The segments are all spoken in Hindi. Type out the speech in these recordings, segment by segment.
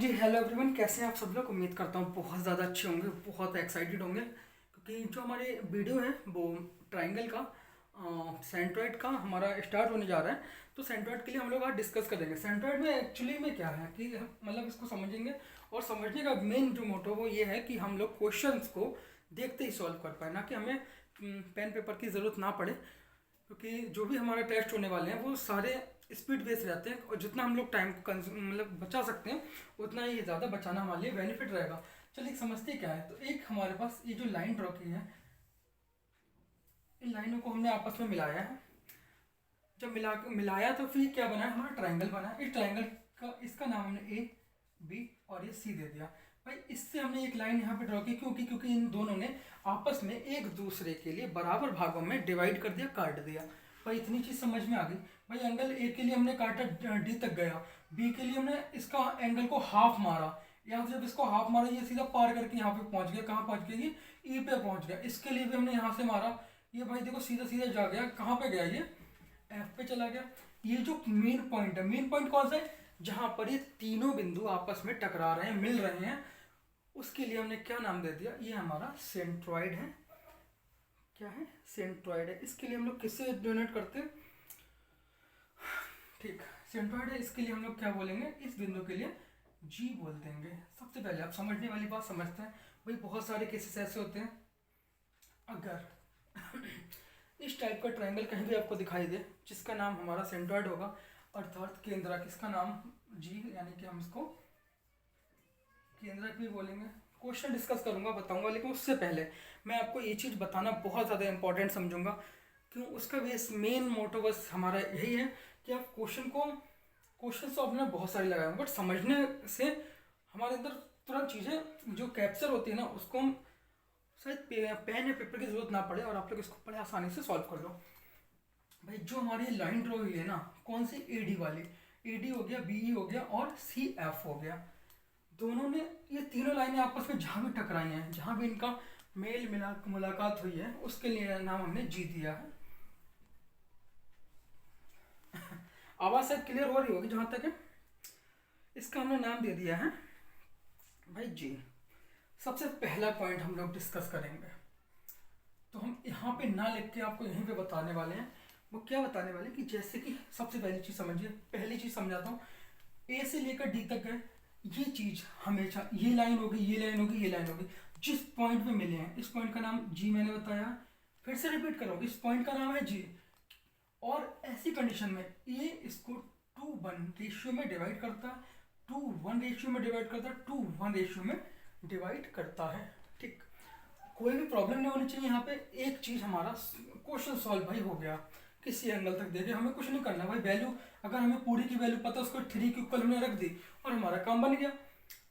जी हेलो एवरीवन, कैसे हैं आप सब लोग। उम्मीद करता हूँ बहुत ज़्यादा अच्छे होंगे, बहुत एक्साइटेड होंगे, क्योंकि जो हमारे वीडियो है वो ट्रायंगल का सेंट्रॉइड का हमारा स्टार्ट होने जा रहा है। तो सेंट्रॉइड के लिए हम लोग आज डिस्कस करेंगे। सेंट्रॉइड में एक्चुअली में क्या है कि मतलब इसको समझेंगे, और समझने का मेन जो मोटो वो ये है कि हम लोग क्वेश्चंस को देखते ही सॉल्व कर पाए, ना कि हमें पेन पेपर की ज़रूरत ना पड़े, क्योंकि जो भी हमारे टेस्ट होने वाले हैं वो सारे स्पीड बेस्ड रहते हैं, और जितना हम लोग टाइम को मतलब बचा सकते हैं उतना ही ज़्यादा बचाना हमारे लिए बेनिफिट रहेगा। चलिए समझते क्या है। तो एक हमारे पास ये जो लाइन ड्रॉ की है, इन लाइनों को हमने आपस में मिलाया है। जब मिलाया तो फिर क्या बना है, हमारा ट्राइंगल बना है। इस ट्राइंगल का इसका नाम हमने ए बी और ये सी दे दिया। भाई इससे हमने एक लाइन यहाँ पे ड्रॉ की, क्योंकि इन दोनों ने आपस में एक दूसरे के लिए बराबर भागों में डिवाइड कर दिया, काट दिया। भाई इतनी चीज़ समझ में आ गई। भाई एंगल ए के लिए हमने काटा, डी तक गया। बी के लिए हमने इसका एंगल को हाफ मारा, यहाँ से जब इसको हाफ मारा ये सीधा पार करके यहाँ पे पहुंच गया। कहाँ पहुंच गया, ये ई पे पहुंच गया। इसके लिए भी हमने यहाँ से मारा, ये भाई देखो सीधा सीधा जा गया। कहाँ पे गया, ये एफ पे चला गया। ये जो मेन पॉइंट है, मेन पॉइंट कौन सा है, जहां पर ये तीनों बिंदु आपस में टकरा रहे हैं, मिल रहे हैं, उसके लिए हमने क्या नाम दे दिया, ये हमारा सेंट्रॉइड है। क्या है, सेंट्रॉइड है। इसके लिए हम लोग किससे डोनेट करते हैं, ठीक, सेंट्रॉइड है। इसके लिए हम लोग क्या बोलेंगे, इस बिंदु के लिए जी बोल देंगे। सबसे पहले आप समझने वाली बात समझते हैं। भाई बहुत सारे केसेस ऐसे होते हैं, अगर इस टाइप का ट्रायंगल कहीं भी आपको दिखाई दे जिसका नाम हमारा सेंट्रॉइड होगा, अर्थात केंद्रक, इसका नाम जी, यानी कि हम इसको केंद्रक भी बोलेंगे। क्वेश्चन डिस्कस करूंगा, बताऊंगा, लेकिन उससे पहले मैं आपको ये चीज़ बताना बहुत ज़्यादा इंपॉर्टेंट समझूंगा। क्यों, उसका बेस मेन मोटो बस हमारा यही है कि आप क्वेश्चन तो आपने बहुत सारे लगाए, बट समझने से हमारे अंदर तुरंत चीज़ें जो कैप्चर होती है ना, उसको हम शायद पेन या पेपर की जरूरत ना पड़े और आप लोग इसको बड़े आसानी से सॉल्व कर लो। भाई जो हमारी लाइन ड्रॉ हुई है ना, कौन सी, एडी वाली, एडी हो गया, बीई हो गया और सी एफ हो गया। दोनों ने, ये तीनों लाइनें आपस में जहाँ भी टकराई हैं, जहाँ भी इनका मेल मुलाकात हुई है, उसके लिए नाम हमने जी दिया है। आवाज़ शायद क्लियर हो रही होगी जहाँ तक है। इसका हमने नाम दे दिया है भाई जी। सबसे पहला पॉइंट हम लोग डिस्कस करेंगे, तो हम यहाँ पे ना लिख के आपको यहीं पे बताने वाले हैं। वो क्या बताने वाले कि जैसे कि सबसे पहली चीज़ समझिए, पहली चीज़ समझाता हूँ। ए से लेकर डी तक है, ये चीज़ हमेशा ये लाइन होगी, ये लाइन होगी, ये लाइन होगी। जिस पॉइंट पे मिले हैं, इस पॉइंट का नाम जी मैंने बताया, फिर से रिपीट करो, इस पॉइंट का नाम है जी। और ऐसी कंडीशन में ए इसको 2:1 रेशियो में डिवाइड करता है, 2:1 रेशियो में डिवाइड करता है, 2:1 रेशियो में डिवाइड करता है। ठीक, कोई भी प्रॉब्लम नहीं होनी चाहिए यहाँ पे। एक चीज़ हमारा क्वेश्चन सॉल्व भाई हो गया, किसी एंगल तक देखे, हमें कुछ नहीं करना भाई। वैल्यू अगर हमें पूरी की वैल्यू पता है, उसको 3 के इक्वल हमने रख दी और हमारा काम बन गया।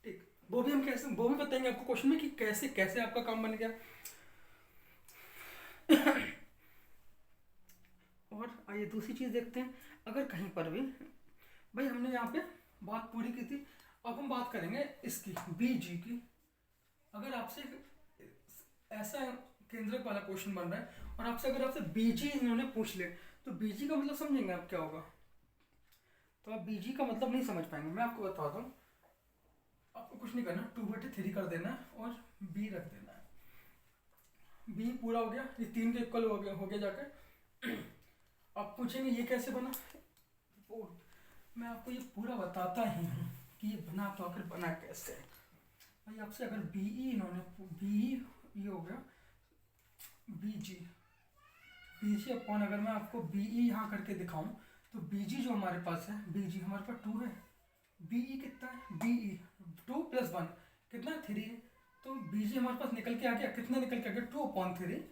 ठीक, वो भी हम कैसे, वो भी बताएंगे आपको क्वेश्चन में कि कैसे कैसे आपका काम बन गया। और आइए दूसरी चीज़ देखते हैं। अगर कहीं पर भी, भाई हमने यहाँ पे बात पूरी की थी, अब हम बात करेंगे इसकी, बी जी की। अगर आपसे ऐसा केंद्रक वाला क्वेश्चन बन रहा है और आपसे अगर आपसे बीजी इन्होंने पूछ ले, तो बीजी का मतलब समझेंगे आप क्या होगा, तो आप बीजी का मतलब नहीं समझ पाएंगे। मैं आपको बताता हूँ, आपको कुछ नहीं करना, 2/3 कर देना है और बी रख देना है। बी पूरा हो गया, ये 3 के इक्वल हो गया जाकर। आप पूछेंगे ये कैसे बना, वो मैं आपको ये पूरा बताता ही हूँ कि ये बना, तो आखिर बना कैसे। भाई आपसे अगर बीई इन्होंने, बीई ये हो गया बीजी, बीजी अपॉन, अगर मैं आपको बीई यहाँ करके दिखाऊं, तो बीजी जो हमारे पास है, बीजी हमारे पास 2 है, बीई कितना है, बीई 2 + 1 कितना, 3 है। तो बीजी हमारे पास निकल के आ गया, कितना निकल के आ गया, 2/3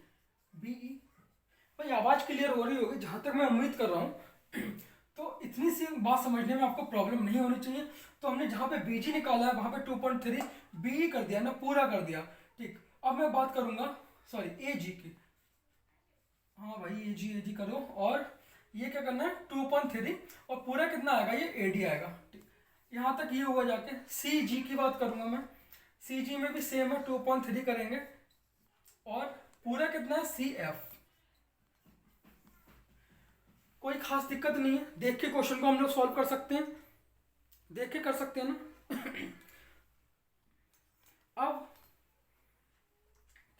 बीई। भाई आवाज़ क्लियर हो रही होगी जहाँ तक मैं उम्मीद कर रहा हूँ। तो इतनी सी बात समझने में आपको प्रॉब्लम नहीं होनी चाहिए। तो हमने जहाँ पे बीजी निकाला है वहाँ पे 2.3 बीई कर दिया ना, पूरा कर दिया। ठीक, अब मैं बात करूँगा, सॉरी, ए जी की। हाँ भाई ए जी करो, और ये क्या करना है, 2.3 और पूरा कितना आएगा, ये ए डी आएगा। ठीक, यहाँ तक ये हुआ। जाके सी जी की बात करूँगा मैं, सी जी में भी सेम है, 2.3 करेंगे और पूरा कितना है, सी एफ। कोई खास दिक्कत नहीं है, देख के क्वेश्चन को हम लोग सॉल्व कर सकते हैं, देख के कर सकते हैं ना।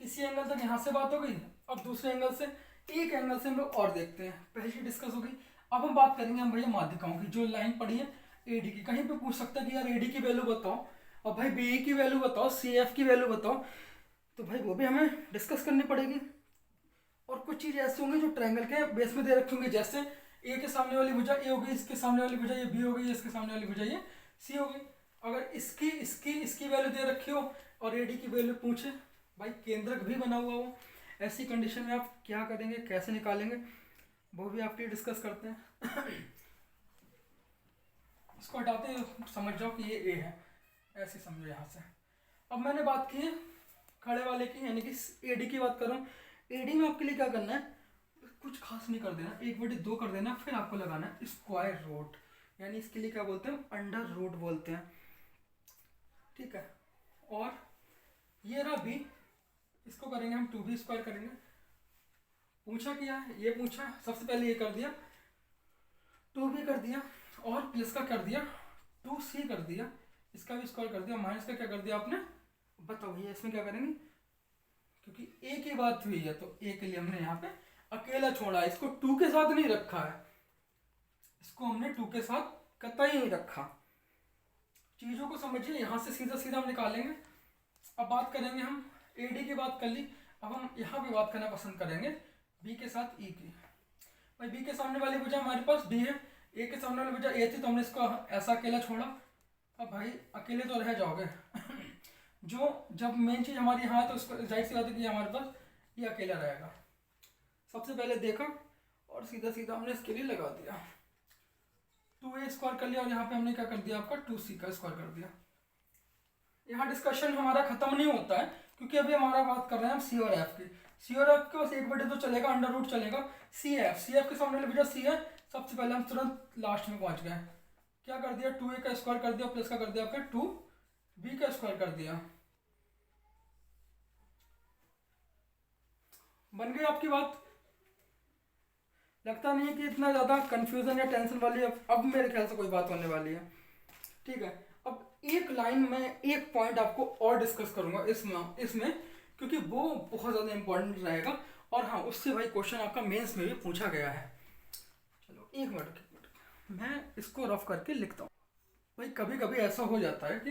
इसी एंगल तक यहाँ से बात हो गई। अब दूसरे एंगल से, एक एंगल से हम लोग और देखते हैं, पहले ही डिस्कस हो गई। अब हम बात करेंगे हम भैया माध्यिकाओं की, जो लाइन पड़ी है एडी की। कहीं पे पूछ सकता है कि यार एडी की वैल्यू बताओ, और भाई बीई की वैल्यू बताओ, सी एफ की वैल्यू बताओ, तो भाई वो भी हमें डिस्कस करनी पड़ेगी। और कुछ चीज़ ऐसी होंगी जो ट्रायंगल के बेस में दे रखी होंगी, जैसे ए के सामने वाली भुजा ए होगी, इसके सामने वाली भुजा ये बी हो गई, इसके सामने वाली भुजा ये सी हो गई। अगर इसकी इसकी इसकी वैल्यू दे रखी हो और एडी की वैल्यू पूछे, भाई केंद्रक भी बना हुआ हो, ऐसी कंडीशन में आप क्या करेंगे, कैसे निकालेंगे, वो भी आपके डिस्कस करते हैं। इसको हटाते हैं, समझ जाओ कि ये ए है, ऐसे समझो यहाँ से। अब मैंने बात की है खड़े वाले की, यानी कि एडी की बात कर रहा हूँ। एडी में आपके लिए क्या करना है, कुछ खास नहीं कर देना, 1/2 कर देना, फिर आपको लगाना है स्क्वायर रूट, यानी इसके लिए क्या बोलते हैं, अंडर रूट बोलते हैं, ठीक है। और ये रहा बी, इसको करेंगे हम 2b स्क्वायर करेंगे। पूछा क्या है, ये पूछा, सबसे पहले ये कर दिया, 2b कर दिया, और प्लस का कर दिया 2c कर दिया, इसका भी स्क्वायर कर दिया, माइनस का क्या कर दिया आपने, बताओ ये इसमें क्या करेंगे, क्योंकि ए की बात हुई है तो ए के लिए हमने यहाँ पे अकेला छोड़ा है, इसको 2 के साथ नहीं रखा है, इसको हमने 2 के साथ कतई नहीं रखा। चीज़ों को समझिए, यहाँ से सीधा सीधा हम निकालेंगे। अब बात करेंगे हम, एडी की बात कर ली, अब हम यहाँ पे बात करना पसंद करेंगे बी के साथ ई की। भाई बी के सामने वाली भुजा हमारे पास बी है, ए के सामने वाली भुजा ए थी, तो हमने इसको ऐसा अकेला छोड़ा। अब भाई अकेले तो रह जाओगे। जो जब मेन चीज़ हमारी यहाँ है तो उसको जाहिर सी बात है कि हमारे पास ये अकेला रहेगा। सबसे पहले देखा और सीधा सीधा हमने इसके लिए लगा दिया, 2a स्क्वायर कर लिया, और यहाँ पे हमने क्या कर दिया आपका 2c का स्क्वायर कर दिया। यहाँ डिस्कशन हमारा खत्म नहीं होता है, क्योंकि अभी हमारा बात कर रहे हैं हम सी और एफ की। सी और एफ के बस 1/2 चलेगा, अंडर रूट चलेगा। सी एफ के सामने वाली भुजा सी है, सबसे पहले हम तुरंत लास्ट में पहुंच गए, क्या कर दिया 2a का स्क्वायर कर दिया, प्लस का कर दिया आपका 2b का स्क्वायर कर दिया। बन गई आपकी बात। लगता नहीं है कि इतना ज़्यादा कंफ्यूजन या टेंशन वाली अब मेरे ख्याल से कोई बात होने वाली है, ठीक है। अब एक लाइन में एक पॉइंट आपको और डिस्कस करूंगा इसमें क्योंकि वो बहुत ज़्यादा इंपॉर्टेंट रहेगा, और हाँ उससे भाई क्वेश्चन आपका मेंस में भी पूछा गया है। चलो एक मिनट मैं इसको रफ करके लिखता हूँ। भाई कभी कभी ऐसा हो जाता है कि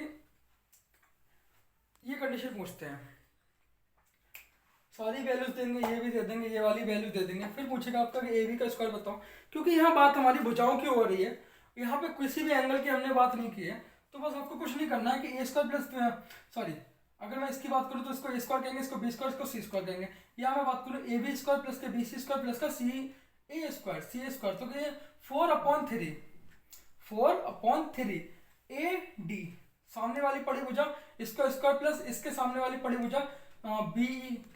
ये कंडीशन पूछते हैं, सारी वैल्यूज देंगे, ये भी दे देंगे, ये वाली वैल्यू दे देंगे, फिर पूछेगा आपका कि ए बी का स्क्वायर बताओ। क्योंकि यहाँ बात हमारी भुजाओं की हो रही है, यहाँ पे किसी भी एंगल की हमने बात नहीं की है, तो बस आपको कुछ नहीं करना है कि ए स्क्वायर प्लस सॉरी अगर मैं इसकी बात करूँ तो इसको ए स्क्वायर कहेंगे, इसको बी स्क्वायर, इसको सी स्क्वायर कहेंगे। या मैं बात करूँ ए बी स्क्वायर प्लस के बी सी स्क्वायर प्लस का सी ए स्क्वायर तो ये 4/3 ए डी, सामने वाली पड़ी भुजा इसका स्क्वायर प्लस इसके सामने वाली पड़ी भुजा बी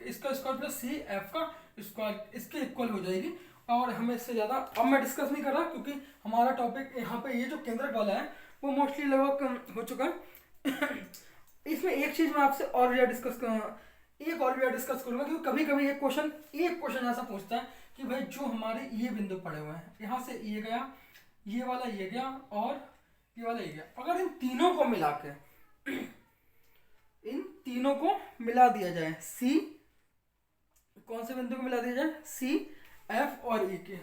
इसका स्क्वायर प्लस सी एफ का स्क्वायर, इसके इक्वल हो जाएगी। और हमें इससे ज़्यादा अब मैं डिस्कस नहीं कर रहा, क्योंकि हमारा टॉपिक यहाँ पे ये जो केंद्रक वाला है वो मोस्टली लगभग हो चुका है। इसमें एक चीज़ मैं आपसे और भी डिस्कस करूँगा, क्योंकि कभी कभी एक क्वेश्चन ऐसा पूछता है कि भाई जो हमारे ये बिंदु पड़े हुए हैं, यहाँ से ये गया, ये वाला ये गया, और ये वाला ये गया, अगर इन तीनों को मिला के इन तीनों को मिला दिया जाए, सी कौन से बिंदु को मिला दिया जाए, सी एफ और ई के,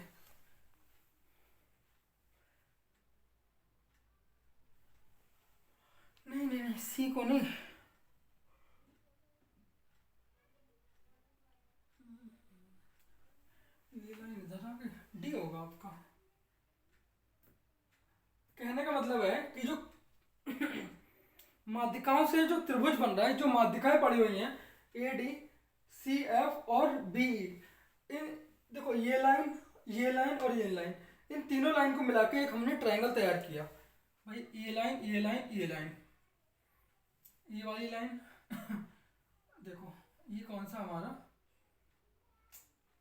नहीं सी को नहीं, ये लाइन इधर आ गई, डी होगा आपका। कहने का मतलब है कि जो माध्यिकाओं से जो त्रिभुज बन रहा है, जो माध्यिकाएं पड़ी हुई हैं ए डी सी एफ और बी, इन देखो ये लाइन और ये लाइन, इन तीनों लाइन को मिला के एक हमने ट्रायंगल तैयार किया। भाई ये लाइन ये वाली लाइन देखो ये कौन सा हमारा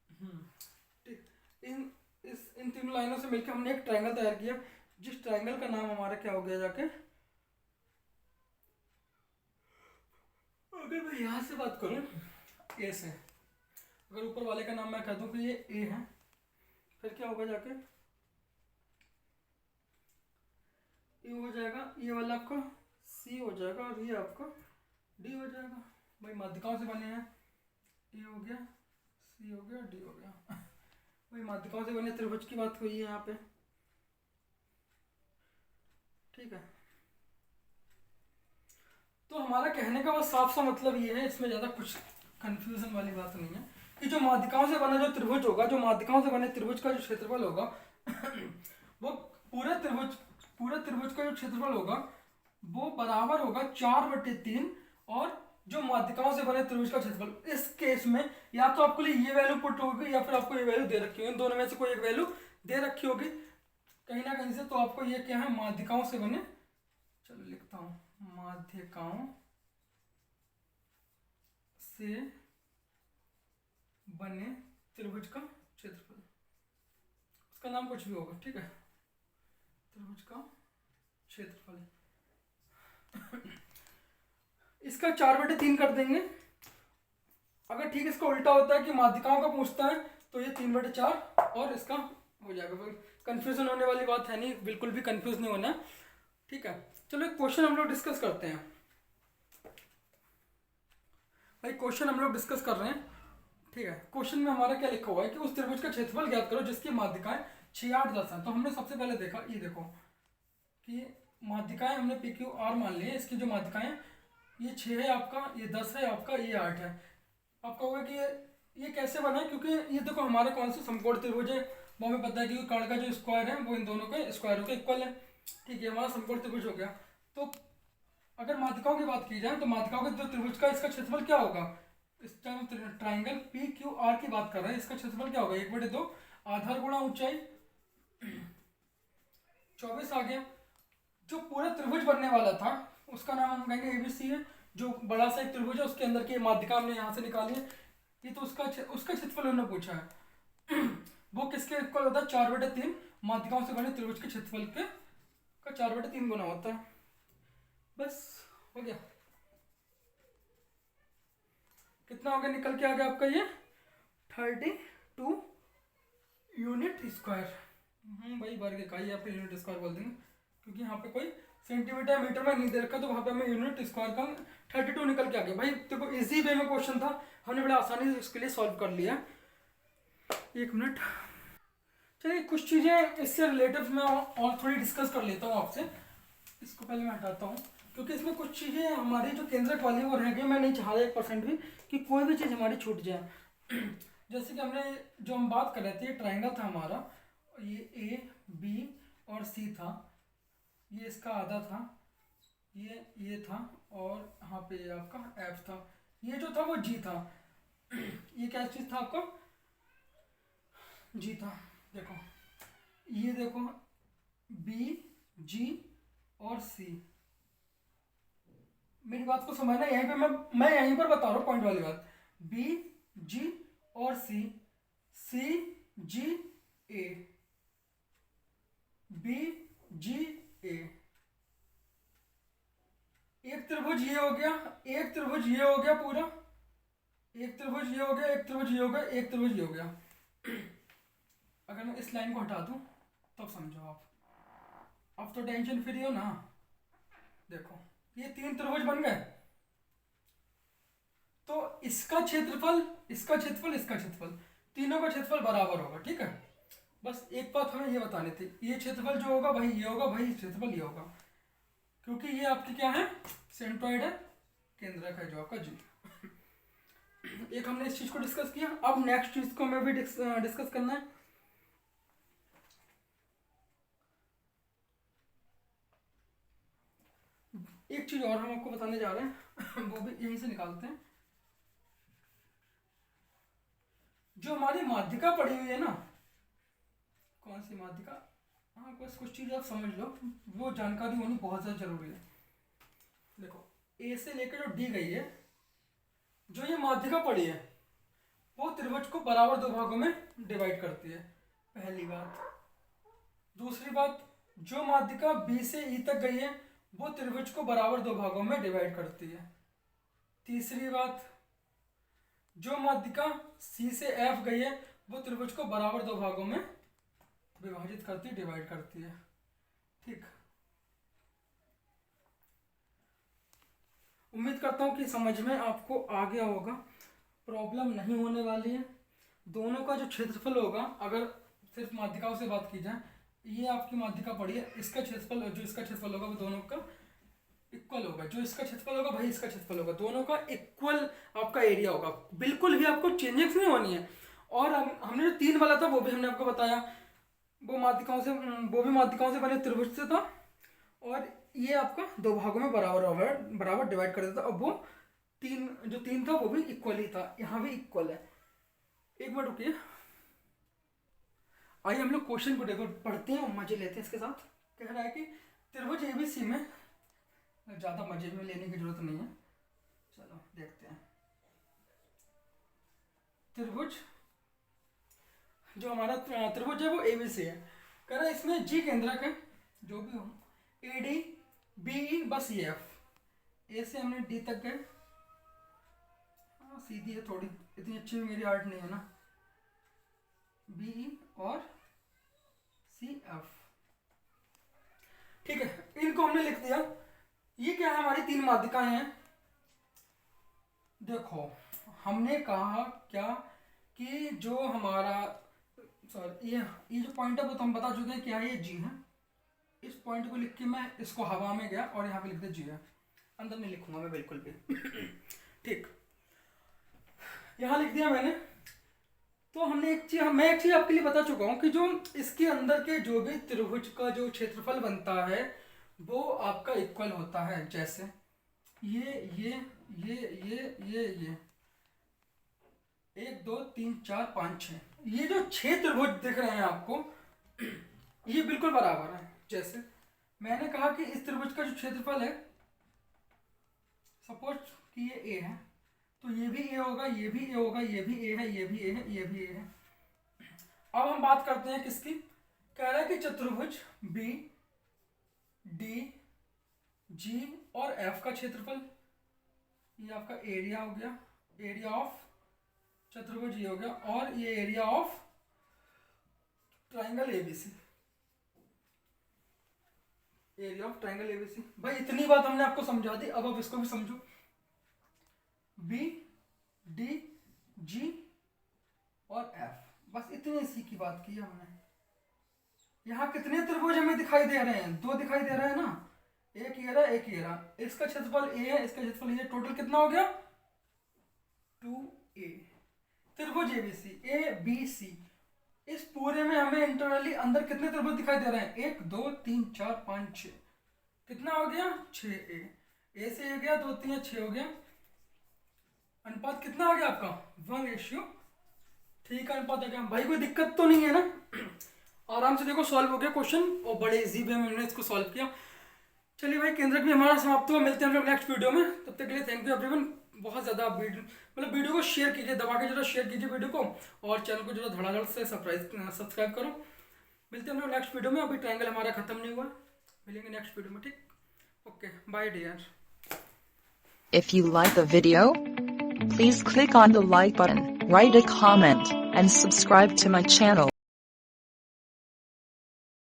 ठीक, इन तीनों लाइनों से मिलकर हमने एक ट्रायंगल तैयार किया, जिस ट्रायंगल का नाम हमारा क्या हो गया जाके, अगर मैं यहाँ से बात करूँ ए से, अगर ऊपर वाले का नाम मैं कह दूँ कि ये ए है, फिर क्या होगा जाके, ये हो जाएगा, ये वाला आपका सी हो जाएगा, और ये आपका डी हो जाएगा। भाई माध्यिकाओं से बने हैं, हो गया, सी हो गया, डी हो गया। वही माध्यिकाओं से बने त्रिभुज की बात हुई है यहाँ पे, ठीक है। तो हमारा कहने का बस साफ सा मतलब ये है, इसमें ज़्यादा कुछ कंफ्यूजन वाली बात नहीं है, कि जो माध्यिकाओं से बना जो त्रिभुज होगा, जो माध्यिकाओं से बने त्रिभुज का जो क्षेत्रफल होगा वो पूरे त्रिभुज का जो क्षेत्रफल होगा वो बराबर होगा 4/3, और जो माध्यिकाओं से बने त्रिभुज का क्षेत्रफल, इस केस में या तो आपको लिए ये वैल्यू पुट होगी या फिर आपको ये वैल्यू दे रखी होगी, इन दोनों में से कोई एक वैल्यू दे रखी होगी कहीं ना कहीं से। तो आपको ये क्या है, माध्यिकाओं से बने, चलो लिखता हूँ, माध्यिकाओं से बने त्रिभुज का क्षेत्रफल, उसका नाम कुछ भी होगा, ठीक है, त्रिभुज का क्षेत्रफल। इसका 4/3 कर देंगे। अगर ठीक इसका उल्टा होता है कि माध्यिकाओं का पूछता है तो ये 3/4 और इसका हो जाएगा। फिर कंफ्यूजन होने वाली बात है नहीं, बिल्कुल भी कंफ्यूज नहीं होना, ठीक है। चलो एक क्वेश्चन हम लोग डिस्कस करते हैं भाई, क्वेश्चन हम लोग डिस्कस कर रहे हैं, ठीक है। क्वेश्चन में हमारा क्या लिखा हुआ है कि उस त्रिभुज का क्षेत्रफल ज्ञात करो जिसकी माध्यिकाएं 6, 8, 10 है। तो हमने सबसे पहले देखा, ये देखो कि माध्यिकाएं हमने पी क्यू आर मान ली है, इसकी जो माध्यिकाएं, ये 6 है आपका, ये 10 है आपका, ये 8 है। आप कहोगे कि ये कैसे बना है, क्योंकि ये देखो हमारा कौन सा समकोण त्रिभुज है, वो हमें पता है कि कर्ण का जो स्क्वायर है वो इन दोनों के स्क्वायरों के इक्वल है, ठीक है, हमारा समकोण त्रिभुज हो गया। तो अगर माध्यिकाओं की बात की जाए तो माध्यिकाओं के जो त्रिभुज का इसका क्षेत्रफल क्या होगा, इस time triangle P Q R की बात कर रहे हैं, इसका क्षेत्रफल क्या होगा, 1/2 आधार गुणा ऊंचाई 24 आ गया। जो पूरा त्रिभुज बनने वाला था उसका नाम हम कहेंगे एबीसी है, जो बड़ा सा एक त्रिभुज है उसके अंदर की माध्यिका हमने यहाँ से निकाली है, ये तो उसका क्षेत्रफल उन्होंने पूछा है। वो किसके इक्वल होता है, 4/3 माध्यिकाओं से बने त्रिभुज के क्षेत्रफल के का 4/3 गुना होता है। बस हो गया, कितना हो गया, निकल के आ गया आपका ये 32 यूनिट स्क्वायर। भाई वर्ग इकाई या फिर यूनिट स्क्वायर बोल देंगे, क्योंकि यहाँ पे कोई सेंटीमीटर मीटर में नहीं दे रखा, तो वहाँ पे हमें यूनिट स्क्वायर का 32 निकल के आ गया। भाई देखो इजी वे में क्वेश्चन था, हमने बड़ा आसानी से इसके लिए सॉल्व कर लिया। एक मिनट, चलिए कुछ चीज़ें इससे रिलेटिव मैं और थोड़ी डिस्कस कर लेता हूँ आपसे। इसको पहले मैं हटाता हूँ, क्योंकि इसमें कुछ चीज़ें हमारी जो केंद्रक वाली वो रह गई, मैं नहीं चाह रहा 1% भी कि कोई भी चीज़ हमारी छूट जाए। जैसे कि हमने जो हम बात कर रहे थे, ट्राइंगल था हमारा, ये ए बी और सी था, ये इसका आधा था, ये था, और यहाँ पे आपका एफ था, ये जो था वो जी था। ये क्या चीज़ था आपका, जी था। देखो ये देखो बी जी और सी, मेरी बात को समझना, यहीं पे मैं यहीं पर बता रहा हूँ पॉइंट वाली बात, बी जी और सी, सी जी ए, बी जी ए, एक त्रिभुज ये हो गया, एक त्रिभुज ये हो गया पूरा, एक त्रिभुज ये हो गया, एक त्रिभुज ये हो गया, एक त्रिभुज ये हो गया। अगर मैं इस लाइन को हटा दूं तब समझो आप, अब तो टेंशन फ्री हो ना। देखो ये 3 त्रिभुज बन गए, तो इसका क्षेत्रफल, इसका क्षेत्रफल, इसका क्षेत्रफल, तीनों का क्षेत्रफल बराबर होगा, ठीक है। बस एक बात हमें ये बतानी थी, ये क्षेत्रफल जो होगा भाई ये होगा, भाई क्षेत्रफल ये होगा, क्योंकि ये आपकी क्या है, सेंट्रॉइड है, केंद्रक है जो आपका जी। एक हमने इस चीज को डिस्कस किया, अब नेक्स्ट चीज को हमें भी डिस्कस करना है। एक चीज और हम आपको बताने जा रहे हैं, वो भी यहीं से निकालते हैं। जो हमारी माध्यिका पड़ी हुई है ना, कौन सी माध्यिका, हाँ बस कुछ चीज़ आप समझ लो, वो जानकारी होनी बहुत ज़्यादा जरूरी है। देखो ए से लेकर जो डी गई है, जो ये माध्यिका पड़ी है वो त्रिभुज को बराबर 2 भागों में डिवाइड करती है, पहली बात। दूसरी बात, जो माध्यिका बी से ई तक गई है वो त्रिभुज को बराबर 2 भागों में डिवाइड करती है। तीसरी बात, जो माध्यिका सी से एफ गई है वो त्रिभुज को बराबर 2 भागों में विभाजित करती, डिवाइड करती है, ठीक। उम्मीद करता हूँ कि समझ में आपको आ गया होगा। प्रॉब्लम नहीं होने वाली है। दोनों का जो क्षेत्रफल होगा, अगर सिर्फ माध्यिकाओं से बात की जाए, ये आपकी माध्यिका पड़ी है, इसका क्षेत्रफल और जो इसका क्षेत्रफल होगा वो दोनों का इक्वल होगा। जो इसका क्षेत्रफल होगा भाई इसका क्षेत्रफल होगा, दोनों का इक्वल आपका एरिया होगा। बिल्कुल भी आपको चेंजेस नहीं होनी है। और हमने जो 3 वाला था वो भी हमने आपको बताया, वो भी माध्यिकाओं से बने त्रिभुज से था, और ये आपका 2 भागों में बराबर डिवाइड कर देता। अब वो 3 था वो भी इक्वल ही था, यहाँ भी इक्वल है। एक मिनट रुकिए, आइए हम लोग क्वेश्चन को देखो, पढ़ते हैं और मजे लेते हैं इसके साथ। कह रहा है कि त्रिभुज एबीसी में, ज़्यादा मजे में लेने की जरूरत नहीं है, चलो देखते हैं। त्रिभुज जो हमारा त्रिभुज है वो एबीसी है। कह रहा है इसमें जी केंद्रक है, जो भी हो, एडी बी बस ये एफ, ए से हमने डी तक गए। हाँ सीधी है थोड़ी, इतनी अच्छी मेरी आर्ट नहीं है ना। बी और सी एफ, ठीक है, इनको हमने लिख दिया। ये क्या है, हमारी 3 माध्यिकाएं हैं। देखो हमने कहा क्या कि जो हमारा ये जो पॉइंट है वो तो हम बता चुके हैं क्या है, ये जी है। इस पॉइंट को लिख के मैं इसको हवा में गया और यहाँ पे लिख दिया जी है, अंदर नहीं लिखूंगा मैं बिल्कुल भी। ठीक, यहाँ लिख दिया मैंने। तो हमने मैं एक चीज आपके लिए बता चुका हूँ कि जो इसके अंदर के जो भी त्रिभुज का जो क्षेत्रफल बनता है वो आपका इक्वल होता है। जैसे ये 1 2 3 4 5 6, ये जो 6 त्रिभुज दिख रहे हैं आपको, ये बिल्कुल बराबर है। जैसे मैंने कहा कि इस त्रिभुज का जो क्षेत्रफल है, सपोज कि ये ए है, तो ये भी ए होगा, ये भी ए होगा, ये भी ए है, ये भी ए है, ये भी ए है। अब हम बात करते हैं किसकी, कह रहा है कि चतुर्भुज बी डी जी और एफ का क्षेत्रफल, ये आपका एरिया हो गया, एरिया ऑफ चतुर्भुज ये हो गया, और ये area of triangle ABC, area of triangle ABC. भाई इतनी बात हमने आपको समझा दी, अब आप इसको भी समझो। बी डी जी और एफ, बस इतनी सी की बात की हमने। यहाँ कितने त्रिभुज हमें दिखाई दे रहे हैं, 2 दिखाई दे रहे हैं ना, एक ये रहा, एक ये रहा। इसका क्षेत्रफल ए है, इसका क्षेत्रफल ये, टोटल कितना हो गया 2a। त्रिभुज एबीसी ए बी सी, इस पूरे में हमें इंटरनली अंदर कितने त्रिभुज दिखाई दे रहे हैं, 1 2 3 4 5 6, कितना हो गया 6a। ए से ये गया 2 3 6 हो गया। अनुपात कितना आ गया आपका 1:, ठीक है, अनुपात आ गया भाई। कोई दिक्कत तो नहीं है ना, आराम से देखो सॉल्व हो गया क्वेश्चन, और बड़े इजी वे में हमने इसको सॉल्व किया। चलिए भाई, केंद्रक भी हमारा समाप्त हुआ, मिलते हैं हम लोग नेक्स्ट वीडियो में। तब तक के लिए थैंक यू एवरीवन। बहुत ज़्यादा वीडियो को शेयर कीजिए, दबा के जरा शेयर कीजिए वीडियो को, और चैनल को जरा धड़ाधड़ से सब्सक्राइब करो। मिलते हैं हम लोग नेक्स्ट वीडियो में। अभी ट्रायंगल हमारा खत्म नहीं हुआ, मिलेंगे नेक्स्ट वीडियो में, ठीक, okay bye dear. If you like the video, please click on the like button, write a comment, and subscribe to my channel.